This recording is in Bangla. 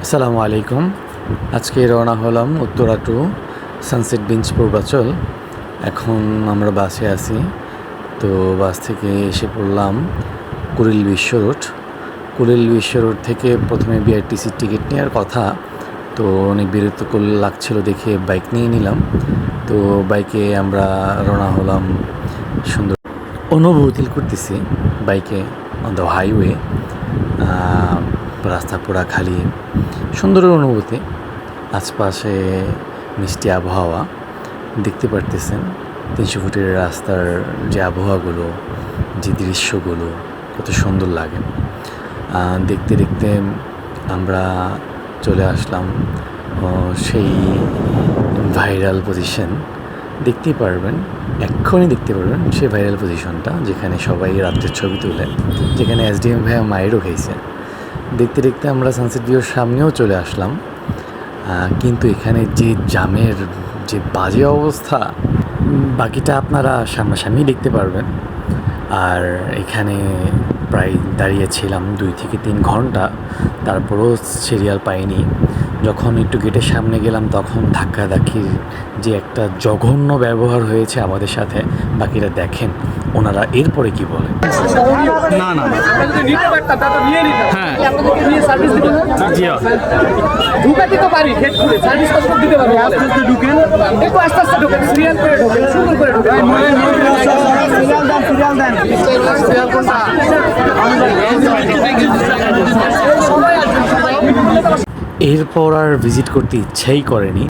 আসসালামু আলাইকুম। আজকে রওনা হলাম Uttara to sunset beach Purbachal. এখন আমরা বাসে আছি। তো বাস থেকে এসে পড়লাম কুড়িল বিশ্ব রোড। কুড়িল বিশ্ব রোড থেকে প্রথমে বিআরটিসির টিকিট নেওয়ার কথা, তো অনেক বিরক্তিকর লাগছিল দেখে বাইক নিয়ে নিলাম। তো বাইকে আমরা রওনা হলাম। সুন্দর অনুভূতি করতেছি বাইকে অন দ্য হাইওয়ে। রাস্তা পুরা খালি, সুন্দর অনুভূতি। আশপাশে মিষ্টি আবহাওয়া দেখতে পারতেছেন। 300 ফুটের রাস্তার যে আবহাওয়াগুলো, যে দৃশ্যগুলো কত সুন্দর লাগে। দেখতে দেখতে আমরা চলে আসলাম সেই ভাইরাল পজিশন। দেখতেই পারবেন, এক্ষুনি দেখতে পারবেন সেই ভাইরাল পজিশনটা, যেখানে সবাই রাত্রের ছবি তুলে, যেখানে এসডিএম ভাইয়া মায়েরও খাইছে। দেখতে দেখতে আমরা সানসেট ভিউর সামনেও চলে আসলাম। কিন্তু এখানে যে জ্যামের যে বাজে অবস্থা, বাকিটা আপনারা সামনাসামনি দেখতে পারবেন। আর এখানে প্রায় দাঁড়িয়েছিলাম 2 থেকে 3 ঘন্টা, তারপরেও সিরিয়াল পাইনি। যখন একটু গেটের সামনে গেলাম তখন ধাক্কাধাক্কির যে একটা জঘন্য ব্যবহার হয়েছে আমাদের সাথে, বাকিরা দেখেন ওনারা এরপরে কি বলে। না না আমরা যদি নিতে পারতাম তা তো নিয়ে নিতাম। হ্যাঁ। আপনাদেরকে নিয়ে সার্ভিস দিতে হবে। জি ঢুকাতে তো পারি, গেট খুলে সার্ভিস কত দিতে পারবো। আস্তে আস্তে ঢুকেন, একটু আস্তে আস্তে ঢুকেন, সিরিয়াল করে ঢুকেন, সুন্দর করে ঢুকেন। সিরিয়াল দেন সিরিয়াল কোনটা? এরপর আর ভিজিট করতে ইচ্ছাই করেনি।